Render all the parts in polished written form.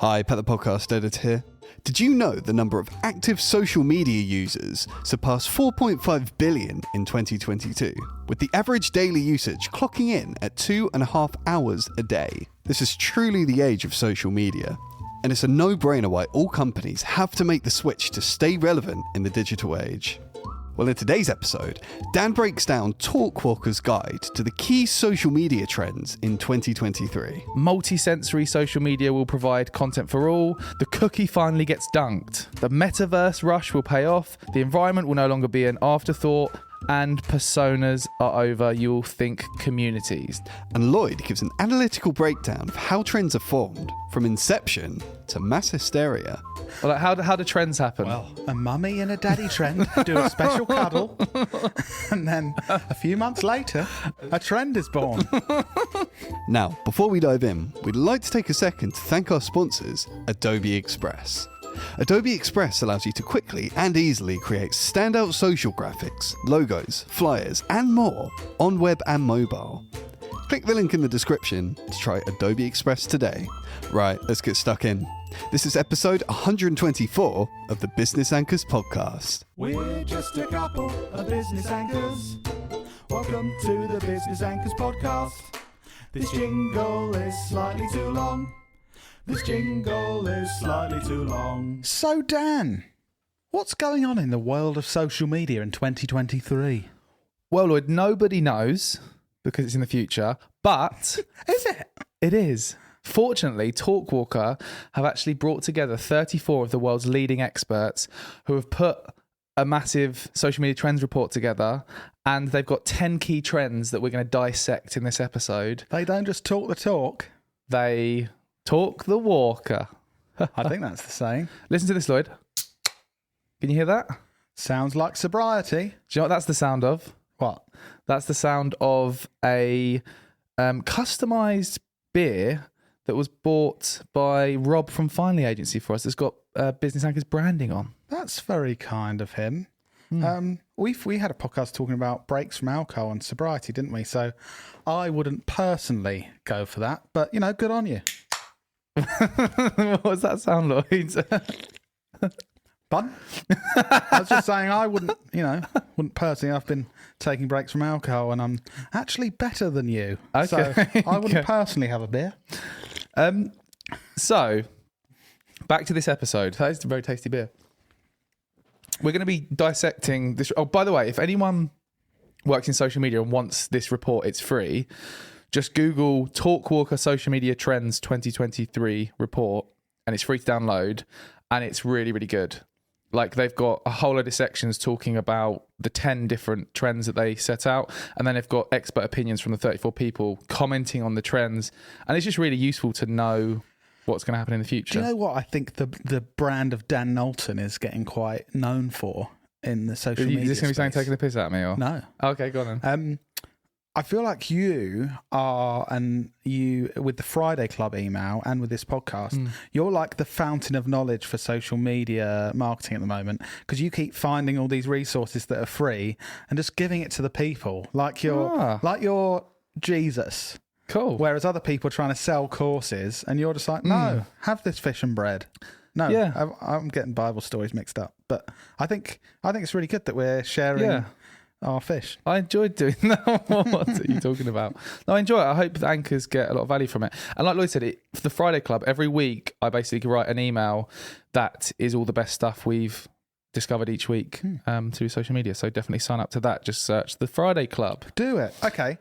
Hi, Pat the Podcast Editor here. Did you know the number of active social media users surpassed 4.5 billion in 2022, with the average daily usage clocking in at 2.5 hours a day? This is truly the age of social media, and it's a no-brainer why all companies have to make the switch to stay relevant in the digital age. Well, in today's episode, Dan breaks down Talkwalker's guide to the key social media trends in 2023. Multi-sensory social media will provide content for all. The cookie finally gets dunked. The metaverse rush will pay off. The environment will no longer be an afterthought. And personas are over. You'll think communities. And Lloyd gives an analytical breakdown of how trends are formed, from inception to mass hysteria. Well, like how do trends happen? Well, a mummy and a daddy trend do a special cuddle, and then a few months later, a trend is born. Now, before we dive in, we'd like to take a second to thank our sponsors, Adobe Express. Adobe Express allows you to quickly and easily create standout social graphics, logos, flyers, and more on web and mobile. Click the link in the description to try Adobe Express today. Right, let's get stuck in. This is episode 124 of the Business Anchors podcast. We're just a couple of business anchors. Welcome to the Business Anchors podcast. This jingle is slightly too long. This jingle is slightly too long. So, Dan, what's going on in the world of social media in 2023? Well, Lloyd, nobody knows because it's in the future, but... Is it? It is. Fortunately, Talkwalker have actually brought together 34 of the world's leading experts who have put a massive social media trends report together, and they've got 10 key trends that we're going to dissect in this episode. They don't just talk the talk. They talk the walker. I think that's the saying. Listen to this, Lloyd. Can you hear that? Sounds like sobriety. Do you know what that's the sound of? What? That's the sound of a customised beer that was bought by Rob from Finally Agency for us. It's got Business Anchors branding on. That's very kind of him. We had a podcast talking about breaks from alcohol and sobriety, didn't we? So I wouldn't personally go for that, but, you know, good on you. What was that sound, Lloyd? Pardon? I was just saying I wouldn't personally. I've been taking breaks from alcohol and I'm actually better than you. Okay. So I wouldn't personally have a beer. So, back to this episode. That is a very tasty beer. We're going to be dissecting this. Oh, by the way, if anyone works in social media and wants this report, it's free. Just Google Talkwalker Social Media Trends 2023 report and it's free to download and it's really, really good. Like, they've got a whole load of sections talking about the 10 different trends that they set out. And then they've got expert opinions from the 34 people commenting on the trends. And it's just really useful to know what's going to happen in the future. Do you know what I think the brand of Dan Knowlton is getting quite known for in the social media Is this going to be saying space? taking the piss out of me? Or? No. Okay, go on then. I feel like you are, and you, with the Friday Club email and with this podcast, you're like the fountain of knowledge for social media marketing at the moment, because you keep finding all these resources that are free and just giving it to the people, like you're Jesus. Cool. Whereas other people are trying to sell courses, and you're just like, no, have this fish and bread. No, Yeah. I'm getting Bible stories mixed up, but I think it's really good that we're sharing our fish. I enjoyed doing that. What are you talking about? No, I enjoy it. I hope the anchors get a lot of value from it. And like Lloyd said, for the Friday Club, every week I basically write an email that is all the best stuff we've discovered each week through social media. So definitely sign up to that. Just search the Friday Club. Do it. Okay.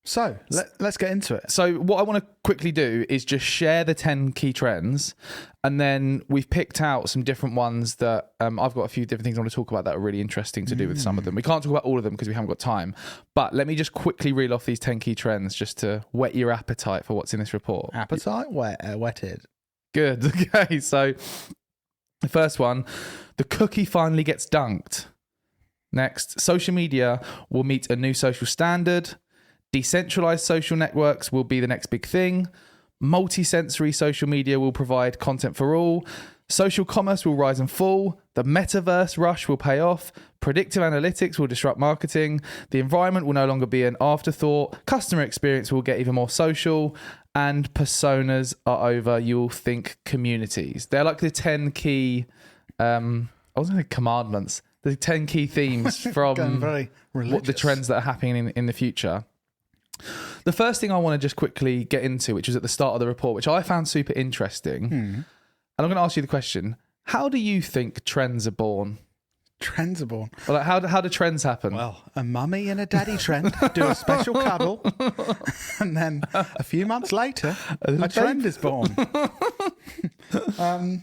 So let's get into it. So what I want to quickly do is just share the 10 key trends, and then we've picked out some different ones that I've got a few different things I want to talk about that are really interesting to do with some of them. We can't talk about all of them because we haven't got time, but let me just quickly reel off these 10 key trends just to whet your appetite for what's in this report. Appetite whetted. Good. Okay, so the first one, the cookie finally gets dunked. Next, social media will meet a new social standard. Decentralized social networks will be the next big thing. Multi-sensory social media will provide content for all. Social commerce will rise and fall. The metaverse rush will pay off. Predictive analytics will disrupt marketing. The environment will no longer be an afterthought. Customer experience will get even more social. and personas are over, you'll think communities. They're like the 10 key, I was going to say commandments, the 10 key themes from very what the trends that are happening in the future. The first thing I want to just quickly get into, which was at the start of the report, which I found super interesting, and I'm going to ask you the question, how do you think trends are born? Trends are born. Well, like how do trends happen? Well, a mummy and a daddy trend do a special cuddle, and then a few months later, a trend is born.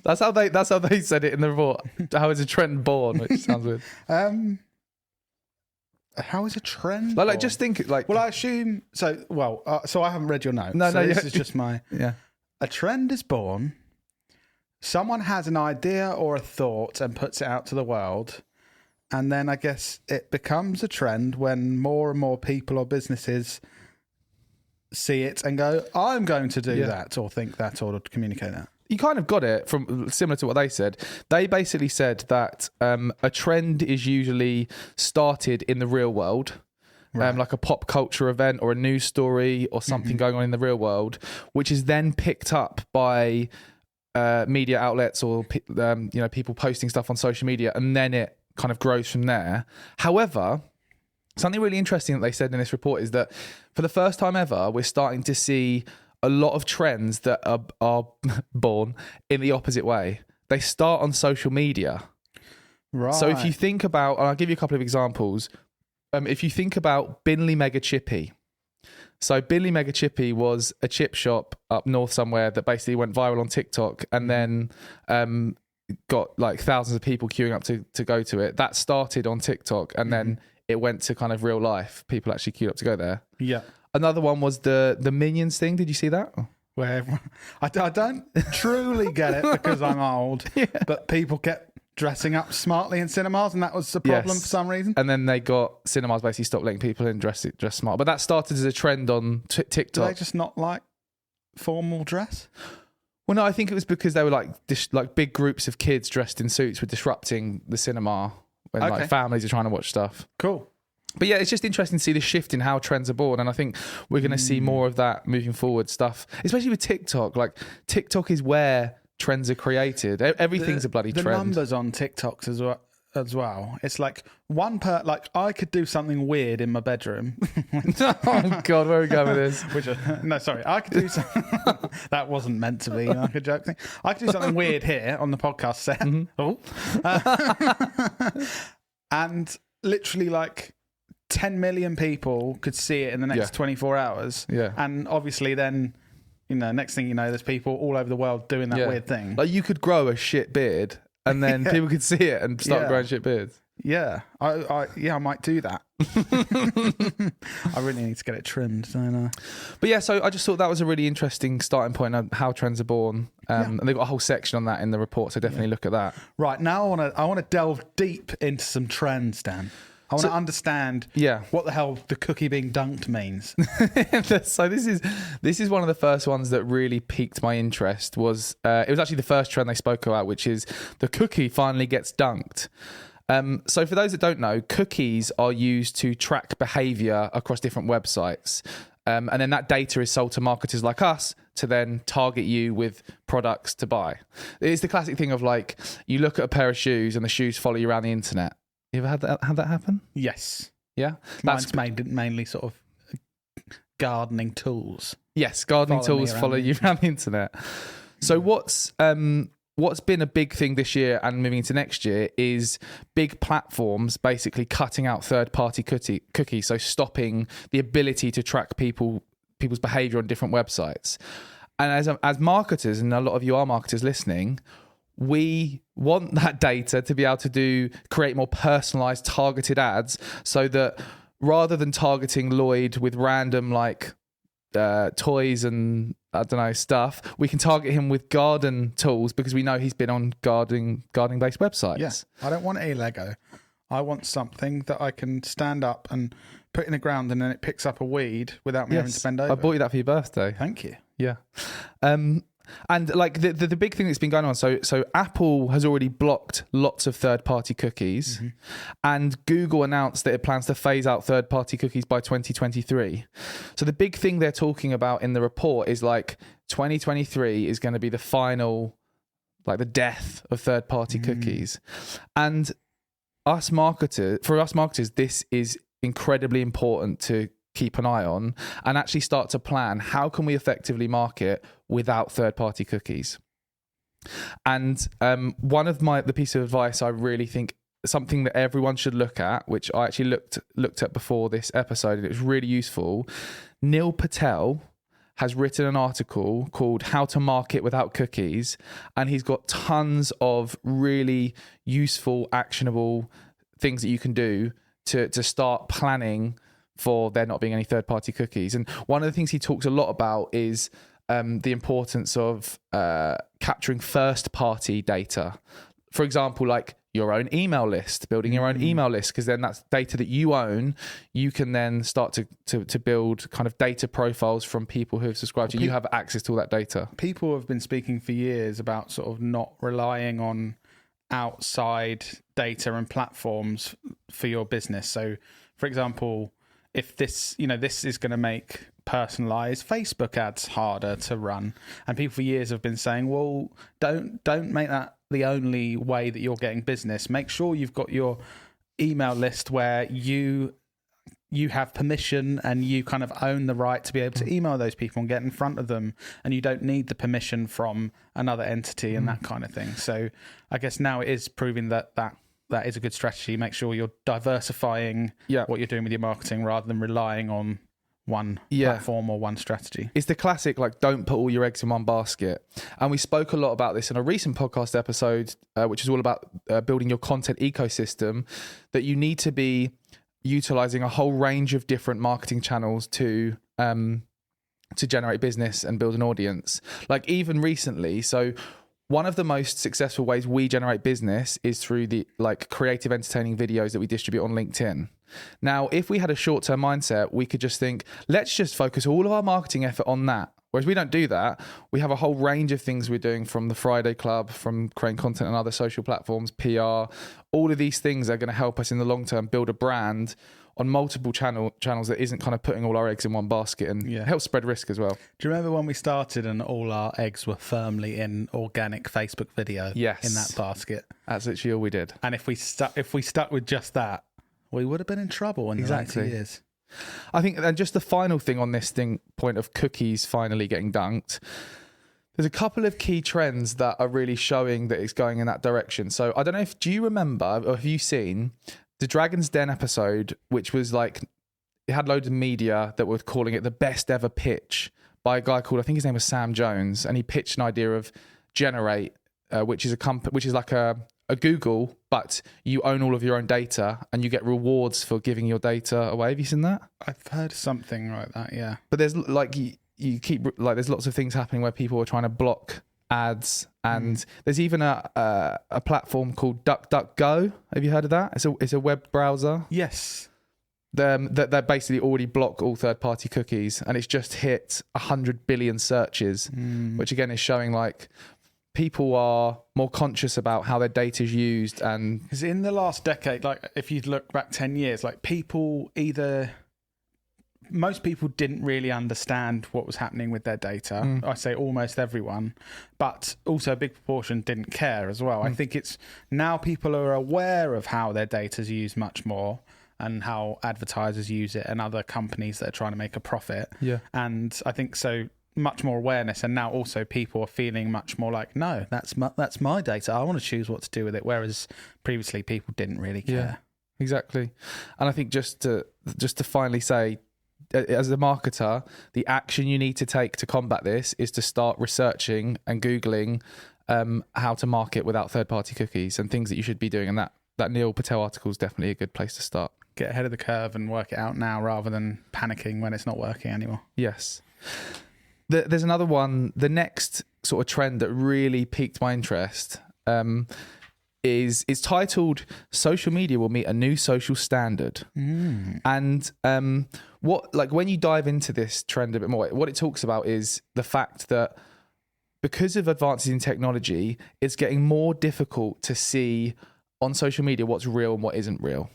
That's how they said it in the report. How is a trend born? Which sounds weird. How is a trend? Like born? just think like. Well, I assume so. Well, so I haven't read your notes. No, this is just my. Yeah. A trend is born. Someone has an idea or a thought and puts it out to the world. And then I guess it becomes a trend when more and more people or businesses see it and go, I'm going to do that or think that or communicate that. You kind of got it from similar to what they said. They basically said that a trend is usually started in the real world. Right. Like a pop culture event or a news story or something going on in the real world, which is then picked up by media outlets or people posting stuff on social media, and then it kind of grows from there. However, something really interesting that they said in this report is that for the first time ever, we're starting to see a lot of trends that are born in the opposite way. They start on social media. Right. So if you think about, and I'll give you a couple of examples. If you think about Binley Mega Chippy. So Binley Mega Chippy was a chip shop up north somewhere that basically went viral on TikTok and then got like thousands of people queuing up to go to it. That started on TikTok and then it went to kind of real life. People actually queued up to go there. Yeah. Another one was the Minions thing. Did you see that? Where I don't truly get it because I'm old, but people kept dressing up smartly in cinemas, and that was the problem for some reason. And then they got cinemas basically stopped letting people in dress smart. But that started as a trend on TikTok. Do they just not like formal dress? Well, no, I think it was because they were like big groups of kids dressed in suits were disrupting the cinema when like families are trying to watch stuff. Cool. But yeah, it's just interesting to see the shift in how trends are born. And I think we're going to see more of that moving forward stuff, especially with TikTok. Like TikTok is where trends are created. Everything's a bloody trend. The numbers on TikToks as well. It's like like I could do something weird in my bedroom. Oh God, where are we going with this? No, sorry. I could do something. That wasn't meant to be like a joke thing. I could do something weird here on the podcast set. And literally like 10 million people could see it in the next 24 hours. Yeah. And obviously then, next thing you know, there's people all over the world doing that weird thing. Like you could grow a shit beard and then people could see it and start growing shit beards. Yeah. I might do that. I really need to get it trimmed, don't I? But yeah, so I just thought that was a really interesting starting point on how trends are born. And they've got a whole section on that in the report, so definitely look at that. Right, now I want to delve deep into some trends, Dan. I want to understand what the hell the cookie being dunked means. So this is one of the first ones that really piqued my interest. It was actually the first trend they spoke about, which is the cookie finally gets dunked. So for those that don't know, cookies are used to track behavior across different websites. And then that data is sold to marketers like us to then target you with products to buy. It's the classic thing of like, you look at a pair of shoes and the shoes follow you around the internet. You ever had that happen? Yes. Yeah? Mine's mainly sort of gardening tools. Yes, gardening tools follow you around the internet. So what's been a big thing this year and moving into next year is big platforms basically cutting out third-party cookies, so stopping the ability to track people's behavior on different websites. And as marketers, and a lot of you are marketers listening, we want that data to be able to create more personalized, targeted ads so that rather than targeting Lloyd with random like toys and I don't know stuff, we can target him with garden tools because we know he's been on gardening based websites. Yes, I don't want a Lego. I want something that I can stand up and put in the ground and then it picks up a weed without me having to bend over. I bought you that for your birthday. Thank you. Yeah. And like the big thing that's been going on, so Apple has already blocked lots of third-party cookies, and Google announced that it plans to phase out third-party cookies by 2023. So the big thing they're talking about in the report is like 2023 is going to be the final, like the death of third-party cookies. And for us marketers, this is incredibly important to keep an eye on and actually start to plan how can we effectively market without third-party cookies. And one of the piece of advice I really think something that everyone should look at, which I actually looked at before this episode, and it was really useful. Neil Patel has written an article called How to Market Without Cookies, and he's got tons of really useful, actionable things that you can do to start planning for there not being any third-party cookies. And one of the things he talks a lot about is the importance of capturing first-party data. For example, like your own email list, building your own email list, because then that's data that you own. You can then start to build kind of data profiles from people who have subscribed to you. You have access to all that data. People have been speaking for years about sort of not relying on outside data and platforms for your business. So, for example, if this is going to make personalized Facebook ads harder to run, and people for years have been saying, well, don't make that the only way that you're getting business. Make sure you've got your email list where you have permission and you kind of own the right to be able to email those people and get in front of them, and you don't need the permission from another entity and that kind of thing. So I guess now it is proving that is a good strategy. Make sure you're diversifying what you're doing with your marketing rather than relying on one platform or one strategy. It's the classic, like, don't put all your eggs in one basket. And we spoke a lot about this in a recent podcast episode, which is all about building your content ecosystem, that you need to be utilizing a whole range of different marketing channels to generate business and build an audience. Like even recently, so one of the most successful ways we generate business is through the like creative entertaining videos that we distribute on LinkedIn. Now, if we had a short-term mindset, we could just think, let's just focus all of our marketing effort on that. Whereas we don't do that. We have a whole range of things we're doing, from the Friday Club, from creating content on other social platforms, PR. All of these things are going to help us in the long term build a brand on multiple channels that isn't kind of putting all our eggs in one basket, and helps spread risk as well. Do you remember when we started and all our eggs were firmly in organic Facebook video in that basket? That's literally all we did. And if we stuck with just that, we would have been in trouble in the later years. I think, and just the final thing on this point of cookies finally getting dunked, there's a couple of key trends that are really showing that it's going in that direction. So I don't know do you remember, or have you seen the Dragon's Den episode, which was like, it had loads of media that were calling it the best ever pitch by a guy called, I think his name was Sam Jones, and he pitched an idea of Generate, which is like a Google, but you own all of your own data and you get rewards for giving your data away. Have you seen that? I've heard something like that, yeah. But there's like you keep like there's lots of things happening where people are trying to block ads, and there's even a platform called DuckDuckGo. Have you heard of that? It's a web browser. Yes. That they basically already block all third-party cookies, and it's just hit 100 billion searches, which again is showing like people are more conscious about how their data is used. And because in the last decade, like if you look back 10 years, like most people didn't really understand what was happening with their data. I say almost everyone, but also a big proportion didn't care as well. I think it's now people are aware of how their data is used much more, and how advertisers use it and other companies that are trying to make a profit. Yeah. And I think so much more awareness, and now also people are feeling much more like, no, that's my data. I want to choose what to do with it. Whereas previously people didn't really care. Yeah, exactly. And I think just to finally say, as a marketer, the action you need to take to combat this is to start researching and Googling how to market without third-party cookies and things that you should be doing. And that Neil Patel article is definitely a good place to start. Get ahead of the curve and work it out now rather than panicking when it's not working anymore. Yes. There's another one. The next sort of trend that really piqued my interest is titled "Social Media Will Meet a New Social Standard." And when you dive into this trend a bit more, what it talks about is the fact that because of advances in technology, it's getting more difficult to see on social media what's real and what isn't real.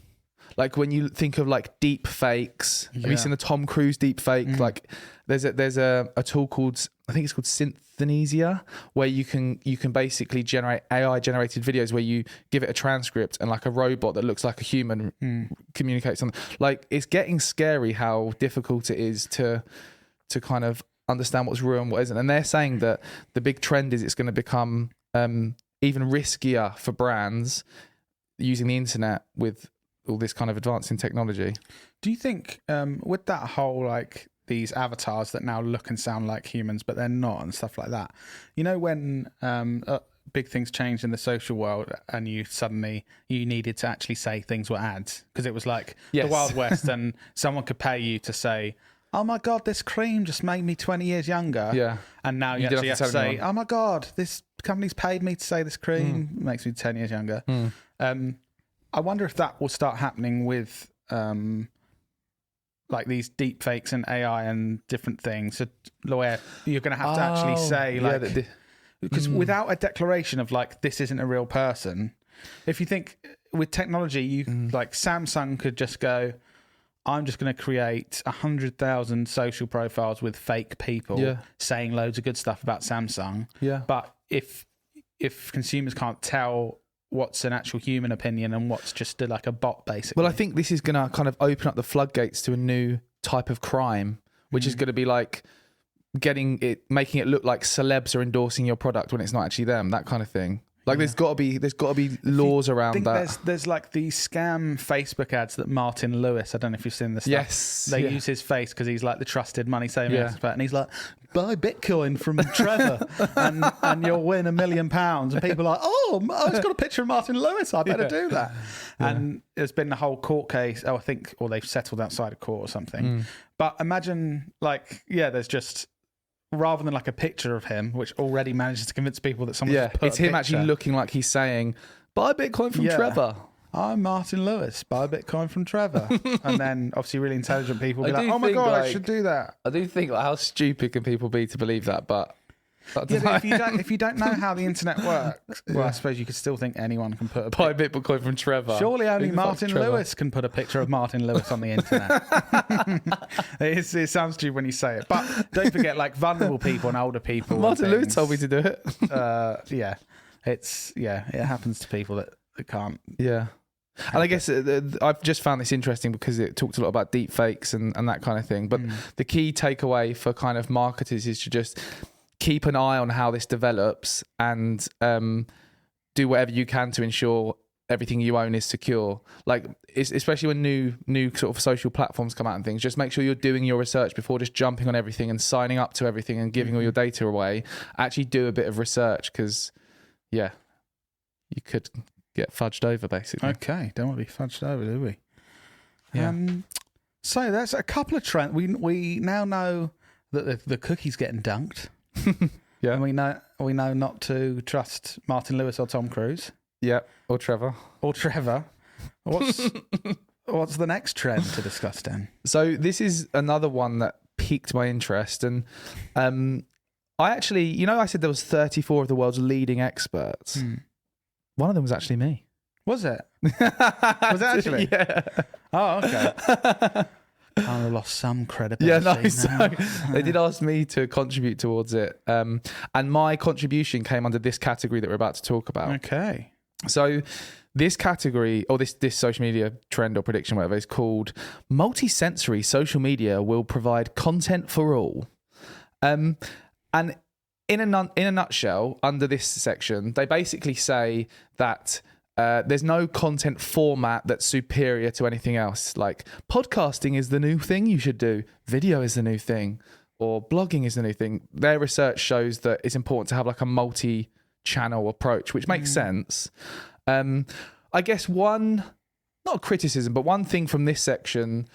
Like when you think of like deep fakes, have you seen the Tom Cruise deep fake? Like there's a tool called, I think it's called Synthesia, where you can basically generate AI generated videos where you give it a transcript and like a robot that looks like a human communicates on. Like it's getting scary how difficult it is to kind of understand what's real and what isn't. And they're saying that the big trend is it's going to become even riskier for brands using the internet with all this kind of advance in technology. Do you think with that whole like these avatars that now look and sound like humans but they're not and stuff like that, you know, when big things changed in the social world and you needed to actually say things were ads because it was like the Wild West and someone could pay you to say, oh my God, this cream just made me 20 years younger. Yeah. And now you actually have to say, oh my God, this company's paid me to say this cream makes me 10 years younger. I wonder if that will start happening with like these deep fakes and AI and different things. So, where you're going to have to actually say like, because without a declaration of like, this isn't a real person, if you think with technology, you like Samsung could just go, I'm just going to create 100,000 social profiles with fake people saying loads of good stuff about Samsung. Yeah. But if consumers can't tell what's an actual human opinion and what's just like a bot, basically. Well, I think this is going to kind of open up the floodgates to a new type of crime, which is going to be like making it look like celebs are endorsing your product when it's not actually them, that kind of thing. Like there's got to be laws around that. There's like these scam Facebook ads that Martin Lewis, I don't know if you've seen this stuff. Yes. They use his face because he's like the trusted money saving expert, and he's like, buy Bitcoin from Trevor and you'll win £1 million. And people are like, oh, it's got a picture of Martin Lewis, I better do that. And there's been the whole court case, or they've settled outside of court or something. But imagine like, there's just, rather than like a picture of him, which already manages to convince people that someone's put it's him actually looking like he's saying, buy Bitcoin from Trevor. I'm Martin Lewis, buy Bitcoin from Trevor. And then obviously really intelligent people will be like, oh my God, I should do that. I do think like, how stupid can people be to believe that? But if you don't know how the internet works, well, I suppose you could still think anyone can put buy Bitcoin from Trevor. Surely only Martin Lewis can put a picture of Martin Lewis on the internet. It sounds stupid when you say it, but don't forget, like vulnerable people and older people. Martin Lewis told me to do it. It happens to people that can't. Yeah. And I guess I've just found this interesting because it talked a lot about deep fakes and that kind of thing. But the key takeaway for kind of marketers is to just keep an eye on how this develops and do whatever you can to ensure everything you own is secure. Like, especially when new sort of social platforms come out and things, just make sure you're doing your research before just jumping on everything and signing up to everything and giving all your data away. Actually do a bit of research because, you could get fudged over, basically. Okay, don't want to be fudged over, do we? Yeah. So that's a couple of trends. We now know that the cookie's getting dunked. Yeah. And we know not to trust Martin Lewis or Tom Cruise. Yeah. Or Trevor. What's the next trend to discuss, Dan? So this is another one that piqued my interest, and I actually, I said there was 34 of the world's leading experts. One of them was actually me. Was it? Was it actually? Yeah. Oh, okay. Kind of lost some credibility. Yeah, no, so they did ask me to contribute towards it. And my contribution came under this category that we're about to talk about. Okay. So this category, or this social media trend or prediction, whatever, is called multi-sensory social media will provide content for all. And in a nutshell, under this section, they basically say that there's no content format that's superior to anything else. Like podcasting is the new thing you should do. Video is the new thing. Or blogging is the new thing. Their research shows that it's important to have like a multi-channel approach, which makes sense. I guess not a criticism, but one thing from this section,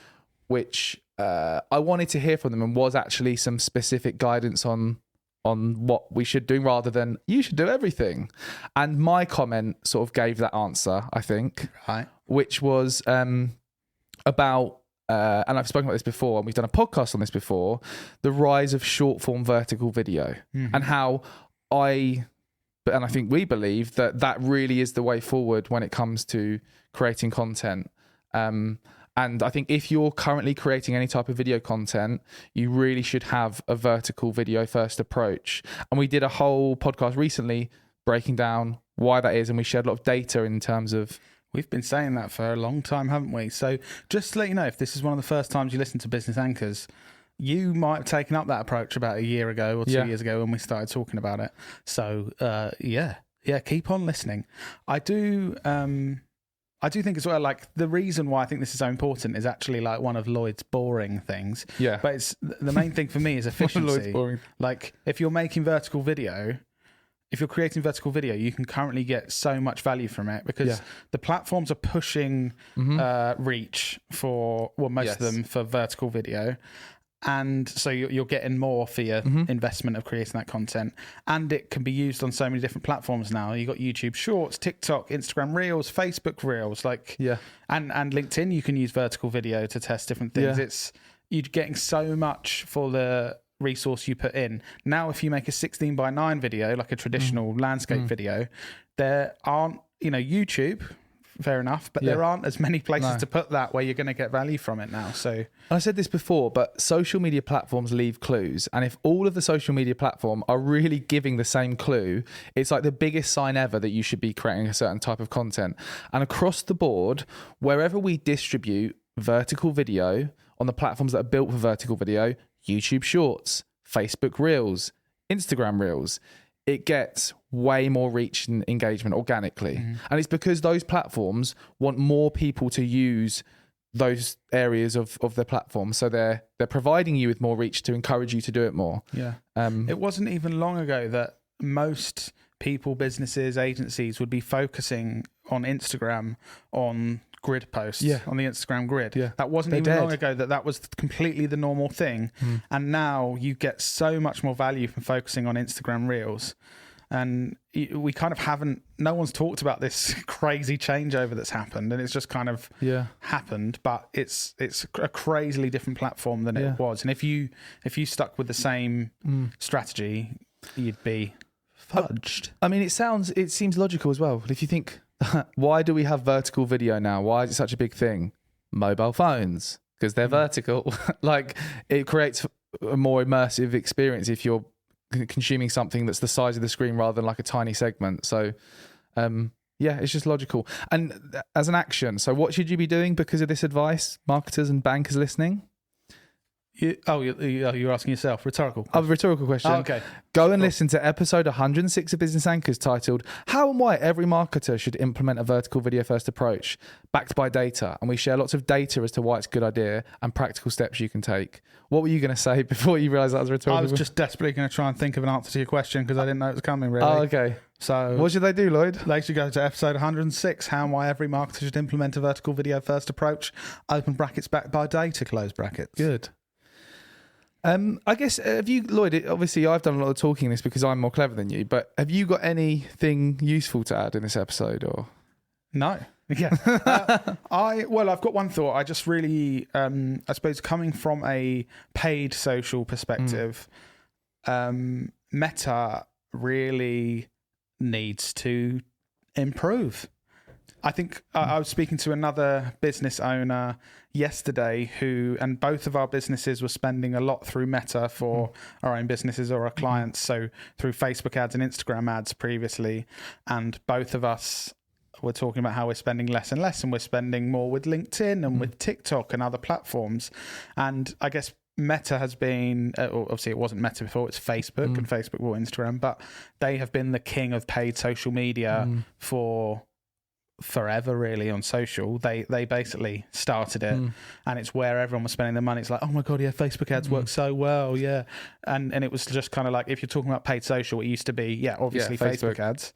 which I wanted to hear from them and was actually some specific guidance on what we should do rather than you should do everything. And my comment sort of gave that answer, I think, right, which was about, and I've spoken about this before, and we've done a podcast on this before, the rise of short form vertical video and how I think we believe that really is the way forward when it comes to creating content. And I think if you're currently creating any type of video content, you really should have a vertical video first approach. And we did a whole podcast recently breaking down why that is, and we shared a lot of data in terms of... We've been saying that for a long time, haven't we? So just to let you know, if this is one of the first times you listen to Business Anchors, you might have taken up that approach about a year ago or 2 years ago when we started talking about it. So yeah, keep on listening. I do think as well, like, the reason why I think this is so important is actually like one of Lloyd's boring things. Yeah. But it's the main thing for me is efficiency. Like, if you're making vertical video, if you're creating vertical video, you can currently get so much value from it because the platforms are pushing reach for, well, most of them for vertical video. And so you're getting more for your investment of creating that content. And it can be used on so many different platforms now. You've got YouTube Shorts, TikTok, Instagram Reels, Facebook Reels, and LinkedIn. You can use vertical video to test different things. You're getting so much for the resource you put in. Now, if you make a 16:9 video, like a traditional landscape video, there aren't, YouTube... Fair enough, but there aren't as many places to put that where you're going to get value from it now. So I said this before, but social media platforms leave clues, and if all of the social media platform are really giving the same clue, it's like the biggest sign ever that you should be creating a certain type of content. And across the board, wherever we distribute vertical video on the platforms that are built for vertical video, YouTube Shorts, Facebook Reels, Instagram Reels, it gets way more reach and engagement organically. And it's because those platforms want more people to use those areas of their platform. So they're providing you with more reach to encourage you to do it more. Yeah. It wasn't even long ago that most people, businesses, agencies would be focusing on Instagram on grid posts on the Instagram grid. That wasn't even long ago that was completely the normal thing. And now you get so much more value from focusing on Instagram Reels. And we kind of haven't, no one's talked about this crazy changeover that's happened, and it's just kind of happened, but it's a crazily different platform than it was. And if you stuck with the same strategy, you'd be fudged. I mean, it seems logical as well. If you think, why do we have vertical video now? Why is it such a big thing? Mobile phones, because they're vertical. Like, it creates a more immersive experience if you're consuming something that's the size of the screen rather than like a tiny segment. So it's just logical. And as an action, so what should you be doing because of this advice, marketers and bankers listening? You're asking yourself. Rhetorical question. Rhetorical question. Oh, okay. Go and listen to episode 106 of Business Anchors titled How and Why Every Marketer Should Implement a Vertical Video First Approach, backed by data. And we share lots of data as to why it's a good idea and practical steps you can take. What were you going to say before you realised that was rhetorical? I was just desperately going to try and think of an answer to your question because I didn't know it was coming, really. Oh, okay. So what should they do, Lloyd? They should go to episode 106, How and Why Every Marketer Should Implement a Vertical Video First Approach, open brackets, backed by data, close brackets. Good. I guess, have you, Lloyd, obviously I've done a lot of talking in this because I'm more clever than you, but have you got anything useful to add in this episode? Or No. Yeah. I've got one thought. I just really, I suppose coming from a paid social perspective, Meta really needs to improve. I think I was speaking to another business owner yesterday and both of our businesses were spending a lot through Meta for our own businesses or our clients. So through Facebook ads and Instagram ads previously. And both of us were talking about how we're spending less and less, and we're spending more with LinkedIn and with TikTok and other platforms. And I guess Meta has been, obviously it wasn't Meta before, it's Facebook and Facebook bought Instagram, but they have been the king of paid social media for forever, really, on social. They basically started it, and it's where everyone was spending their money. It's like, oh my god, yeah, Facebook ads work so well, and it was just kind of like, if you're talking about paid social, it used to be obviously Facebook ads.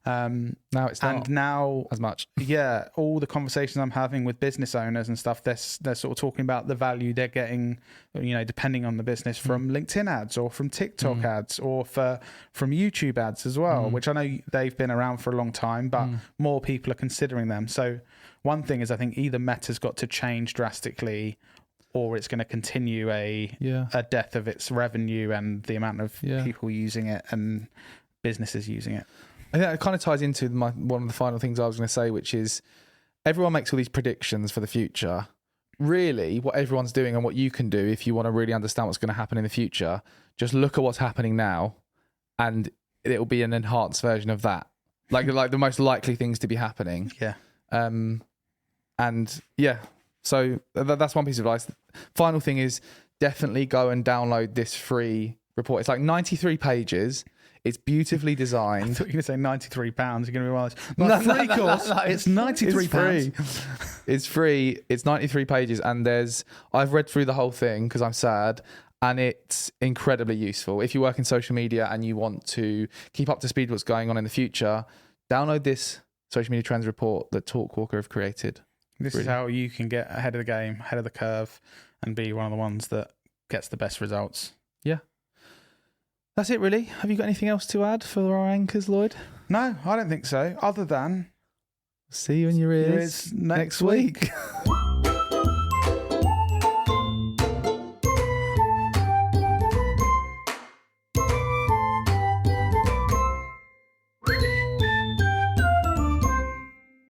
Now it's not, and now as much. All the conversations I'm having with business owners and stuff, they're sort of talking about the value they're getting, depending on the business, from LinkedIn ads or from TikTok ads or from YouTube ads as well, which I know they've been around for a long time, but more people are considering them. So one thing is, I think either Meta's got to change drastically, or it's going to continue a death of its revenue and the amount of people using it. And businesses using it. I think that kind of ties into one of the final things I was going to say, which is everyone makes all these predictions for the future. Really, what everyone's doing and what you can do if you want to really understand what's going to happen in the future, just look at what's happening now, and it'll be an enhanced version of that. Like the most likely things to be happening. Yeah. And yeah, so that's one piece of advice. Final thing is definitely go and download this free report. It's like 93 pages. It's beautifully I designed. thought you were going to say £93. You're going to be one of those. Free course. It's £93. Free. It's free. It's 93 pages, and I've read through the whole thing because I'm sad, and it's incredibly useful. If you work in social media and you want to keep up to speed with what's going on in the future, download this social media trends report that Talkwalker have created. This is how you can get ahead of the game, ahead of the curve, and be one of the ones that gets the best results. Yeah. That's it, really. Have you got anything else to add for our anchors, Lloyd? No, I don't think so. Other than see you in your ears next week.